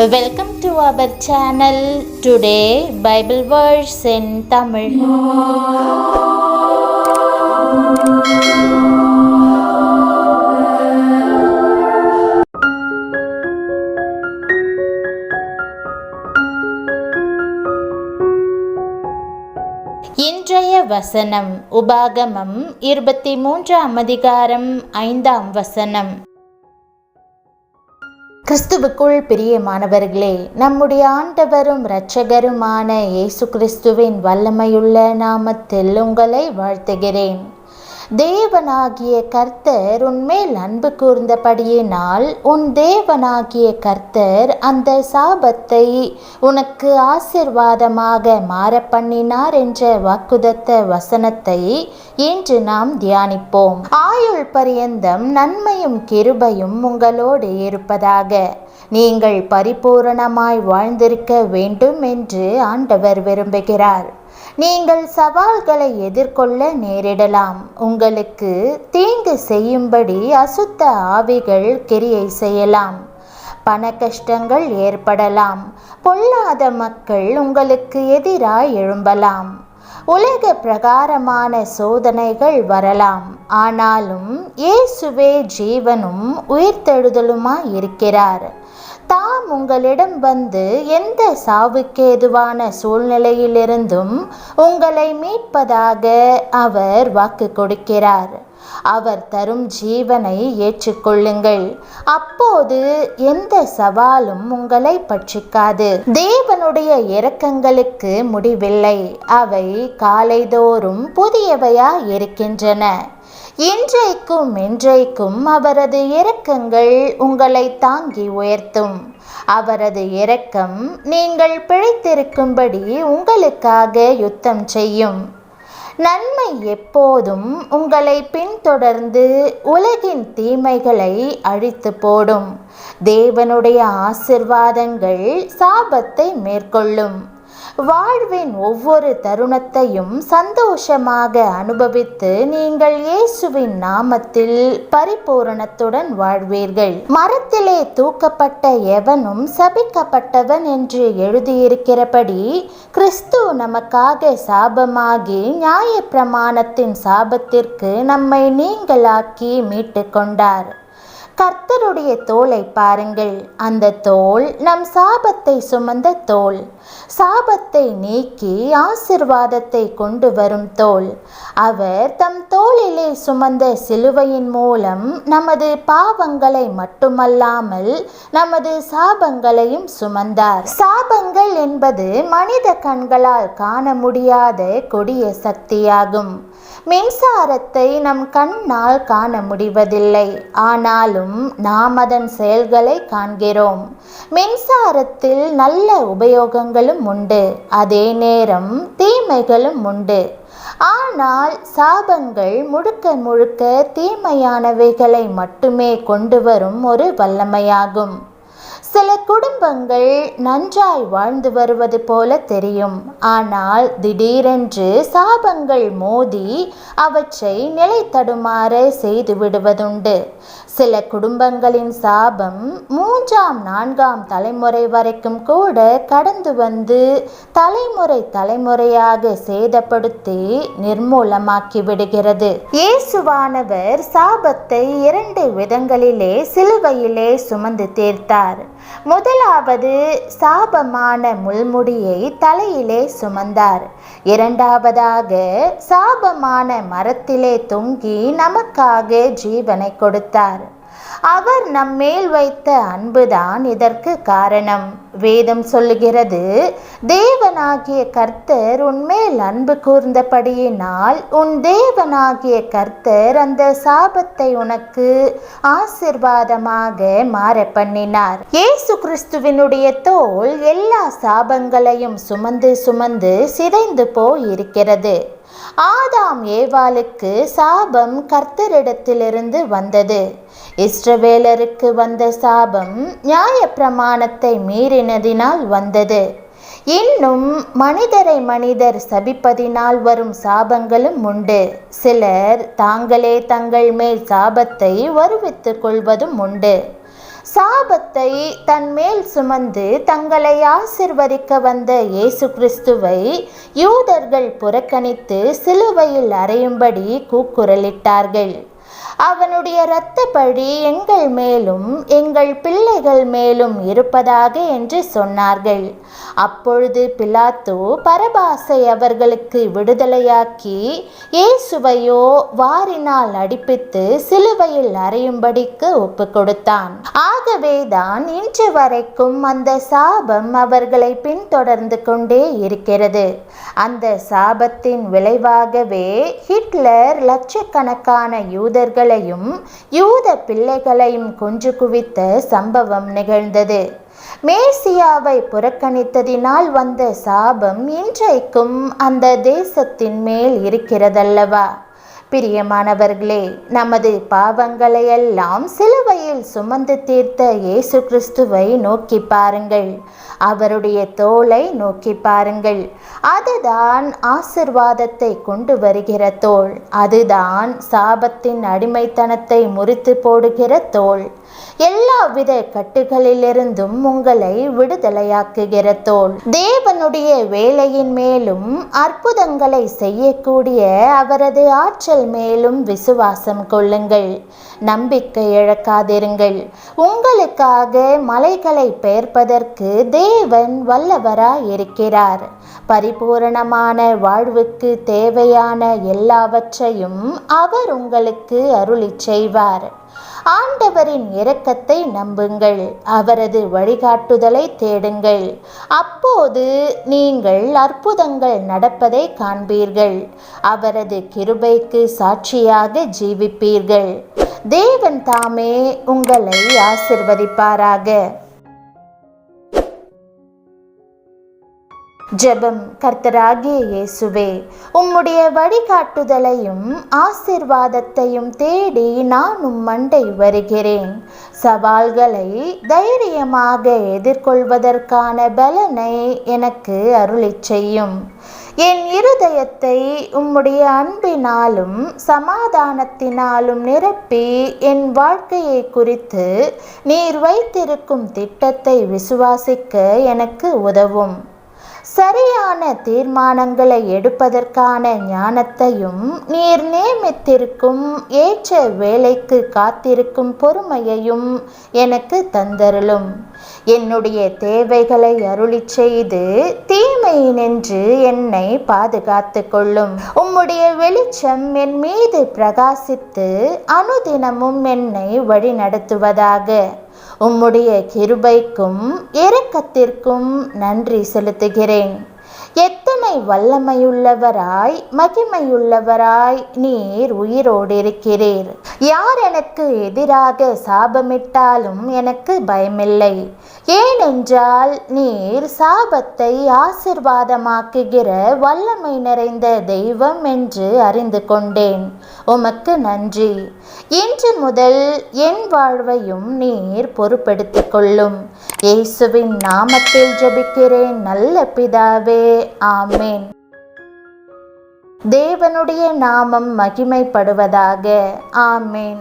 Welcome to our channel. Today Bible verse in Tamil. இன்றைய வசனம் உபாகமம் 23ஆம் அதிகாரம் 5ஆம் வசனம். கிறிஸ்துவுக்குள் பிரியமானவர்களே, நம்முடைய ஆண்டவரும் இரட்சகருமான இயேசு கிறிஸ்துவின் வல்லமையுள்ள நாமத்தில் உங்களை வாழ்த்துகிறேன். தேவனாகிய கர்த்தர் உன்மேல் அன்பு கூர்ந்தபடியினால் உன் தேவனாகிய கர்த்தர் அந்த சாபத்தை உனக்கு ஆசீர்வாதமாக மாற பண்ணினார் என்ற வாக்குதத்த வசனத்தை இன்று நாம் தியானிப்போம். ஆயுள் பரியந்தம் நன்மையும் கிருபையும் உங்களோடு இருப்பதாக. நீங்கள் பரிபூரணமாய் வாழ்ந்திருக்க வேண்டும் என்று ஆண்டவர் விரும்புகிறார். நீங்கள் சவால்களை எதிர்கொள்ள நேரிடலாம். உங்களுக்கு தீங்கு செய்யும்படி அசுத்த ஆவிகள் கிரியை செய்யலாம். பண கஷ்டங்கள் ஏற்படலாம். பொல்லாத மக்கள் உங்களுக்கு எதிராய் எழும்பலாம். உலக பிரகாரமான சோதனைகள் வரலாம். ஆனாலும் இயேசுவே ஜீவனும் உயிர்த்தெழுதலுமாய் இருக்கிறார். தாம் உங்களிடம் வந்து எந்த சாவுக்கேதுவான சூழ்நிலையிலிருந்தும் உங்களை மீட்பதாக அவர் வாக்கு கொடுக்கிறார். அவர் தரும் ஜீவனை ஏற்றுக்கொள்ளுங்கள். அப்போது எந்த சவாலும் உங்களை பட்சிக்காது. தேவனுடைய இரக்கங்களுக்கு முடிவில்லை. அவை காலைதோறும் புதியவையா இருக்கின்றன. இன்றைக்கும் என்றைக்கும் அவரது இரக்கங்கள் உங்களை தாங்கி உயர்த்தும். அவரது இரக்கம் நீங்கள் பிழைத்திருக்கும்படி உங்களுக்காக யுத்தம் செய்யும். நன்மை எப்போதும் உங்களை பின்தொடர்ந்து உலகின் தீமைகளை அழித்து போடும். தேவனுடைய ஆசீர்வாதங்கள் சாபத்தை மேற்கொள்ளும். வாழ்வின் ஒவ்வொரு தருணத்தையும் சந்தோஷமாக அனுபவித்து நீங்கள் இயேசுவின் நாமத்தில் பரிபூரணத்துடன் வாழ்வீர்கள். மரத்திலே தூக்கப்பட்ட எவனும் சபிக்கப்பட்டவன் என்று எழுதியிருக்கிறபடி கிறிஸ்து நமக்காக சாபமாகி நியாயப்பிரமாணத்தின் சாபத்திற்கு நம்மை நீங்களாக்கி மீட்டு கொண்டார். கர்த்தருடைய தோலை பாருங்கள். அந்த தோல் நம் சாபத்தை சுமந்த தோல். சாபத்தை நீக்கி ஆசீர்வாதத்தை கொண்டு வரும் தோல். அவர் தம் தோளிலே சுமந்த சிலுவையின் மூலம் நமது பாவங்களை மட்டுமல்லாமல் நமது சாபங்களையும் சுமந்தார். சாபங்கள் என்பது மனித கண்களால் காண முடியாத கொடிய சக்தியாகும். மின்சாரத்தை நம் கண்ணால் காண முடிவதில்லை. ஆனாலும் நாம் அதன் செயல்களை காண்கிறோம். மின்சாரத்தில் நல்ல உபயோகங்களும் உண்டு, அதே நேரம் தீமைகளும் உண்டு. ஆனால் சாபங்கள் முழுக்க முழுக்க தீமையானவைகளை மட்டுமே கொண்டு வரும் ஒரு வல்லமையாகும். சில குடும்பங்கள் நன்றாய் வாழ்ந்து வருவது போல தெரியும். ஆனால் திடீரென்று சாபங்கள் மோதி அவற்றை நிலை தடுமாற செய்து விடுவதுண்டு. சில குடும்பங்களின் சாபம் 3ஆம் 4ஆம் தலைமுறை வரைக்கும் கூட கடந்து வந்து தலைமுறையாக சேதப்படுத்தி நிர்மூலமாக்கி விடுகிறது. இயேசுவானவர் சாபத்தை 2 விதங்களிலே சிலுவையிலே சுமந்து தீர்த்தார். முதலாவது, சாபமான முள்முடியை தலையிலே சுமந்தார். இரண்டாவதாக, சாபமான மரத்திலே தொங்கி நமக்காக ஜீவனை கொடுத்தார். அவர் நம்மேல் வைத்த அன்புதான் இதற்கு காரணம். வேதம் சொல்லுகிறது, தேவனாகிய கர்த்தர் உன்மேல் அன்பு கூர்ந்தபடியினால் உன் தேவனாகிய கர்த்தர் அந்த சாபத்தை உனக்கு ஆசீர்வாதமாக மாற பண்ணினார். இயேசு கிறிஸ்துவினுடைய தோல் எல்லா சாபங்களையும் சுமந்து சுமந்து சிதைந்து போய் இருக்கிறது. ஆதாம் ஏவாளுக்கு சாபம் கர்த்தரிடத்திலிருந்து வந்தது. இஸ்ரவேலருக்கு வந்த சாபம் நியாயப்பிரமாணத்தை மீறினதினால் வந்தது. இன்னும் மனிதர் சபிப்பதினால் வரும் சாபங்களும் உண்டு. சிலர் தாங்களே தங்கள் மேல் சாபத்தை வருவித்துக் கொள்வதும் உண்டு. சாபத்தை தன் மேல் சுமந்து தங்களை ஆசிர்வதிக்க வந்த இயேசு கிறிஸ்துவை யூதர்கள் புறக்கணித்து சிலுவையில் அறையும்படி கூக்குரலிட்டார்கள். அவனுடைய இரத்த பழி எங்கள் மேலும் எங்கள் பிள்ளைகள் மேலும் இருப்பதாக என்று சொன்னார்கள். அப்பொழுது பிலாத்து பரபாசை அவர்களுக்கு விடுதலையாக்கி இயேசுவையோ வாரினால் அடிப்பித்து சிலுவையில் அறையும்படிக்கு ஒப்பு கொடுத்தான். ஆகவேதான் இன்று வரைக்கும் அந்த சாபம் அவர்களை பின்தொடர்ந்து கொண்டே இருக்கிறது. அந்த சாபத்தின் விளைவாகவே ஹிட்லர் லட்சக்கணக்கான யூதர்களையும் யூத பிள்ளைகளையும் கொன்று குவித்த சம்பவம் நிகழ்ந்தது. மேசியாவை புறக்கணித்ததினால் வந்த சாபம் இன்றைக்கும் அந்த தேசத்தின் மேல் இருக்கிறதல்லவா? பிரியமானவர்களே, நமது பாவங்களை எல்லாம் சிலுவையில் சுமந்து தீர்த்த இயேசு கிறிஸ்துவை நோக்கி பாருங்கள். அவருடைய தோளை நோக்கி பாருங்கள். அதுதான் ஆசிர்வாதத்தை கொண்டு வருகிற தோள். அதுதான் சாபத்தின் அடிமைத்தனத்தை முறித்து போடுகிற தோள். எல்லாவித கட்டுகளிலிருந்தும் உங்களை விடுதலையாக்குகிற தோள். தேவனுடைய வேலையின் மேலும் அற்புதங்களை செய்யக்கூடிய அவரது ஆற்றல் மேலும் விசுவாசம் கொள்ளுங்கள். நம்பிக்கை இழக்காதிருங்கள். உங்களுக்காக மலைகளை பெயர்ப்பதற்கு தேவன் வல்லவராய் இருக்கிறார். பரிபூரணமான வாழ்வுக்கு தேவையான எல்லாவற்றையும் அவர் உங்களுக்கு அருளிச் செய்வார். ஆண்டவரின் இரக்கத்தை நம்புங்கள். அவரது வழிகாட்டுதலை தேடுங்கள். அப்போது நீங்கள் அற்புதங்கள் நடப்பதை காண்பீர்கள். அவரது கிருபைக்கு சாட்சியாக ஜீவிப்பீர்கள். தேவன் தாமே உங்களை ஆசிர்வதிப்பாராக. ஜெபம். கர்த்தராகிய இயேசுவே, உம்முடைய வழிகாட்டுதலையும் ஆசிர்வாதத்தையும் தேடி நான் உம்மண்டை வருகிறேன். சவால்களை தைரியமாக எதிர்கொள்வதற்கான பலனை எனக்கு அருளிச் செய்யும். என் இருதயத்தை உம்முடைய அன்பினாலும் சமாதானத்தினாலும் நிரப்பி என் வாழ்க்கையை குறித்து நீர் வைத்திருக்கும் திட்டத்தை விசுவாசிக்க எனக்கு உதவும். சரியான தீர்மானங்களை எடுப்பதற்கான ஞானத்தையும் நீர் நியமித்திருக்கும் ஏற்ற வேலைக்கு காத்திருக்கும் பொறுமையையும் எனக்கு தந்தருளும். என்னுடைய தேவைகளை அருளிச் செய்து தீமையினின்று என்னை பாதுகாத்து கொள்ளும். உம்முடைய வெளிச்சம் என் மீது பிரகாசித்து அனுதினமும் என்னை வழி நடத்துவதாக. உம்முடைய கிருபைக்கும் இரக்கத்திற்கும் நன்றி செலுத்துகிறேன். எத்தனை வல்லமையுள்ளவராய் மகிமையுள்ளவராய் நீர் உயிரோடு இருக்கிறீர். யார் எனக்கு எதிராக சாபமிட்டாலும் எனக்கு பயமில்லை. ஏனென்றால் நீர் சாபத்தை ஆசிர்வாதமாக்குகிற வல்லமை நிறைந்த தெய்வம் என்று அறிந்து கொண்டேன். உமக்கு நன்றி. இன்று முதல் என் வாழ்வையும் நீர் பொறுப்பெடுத்துக் கொள்ளும். இயேசுவின் நாமத்தில் ஜெபிக்கிறேன் நல்ல பிதாவே, ஆமேன். தேவனுடைய நாமம் மகிமைப்படுவதாக. ஆமேன்.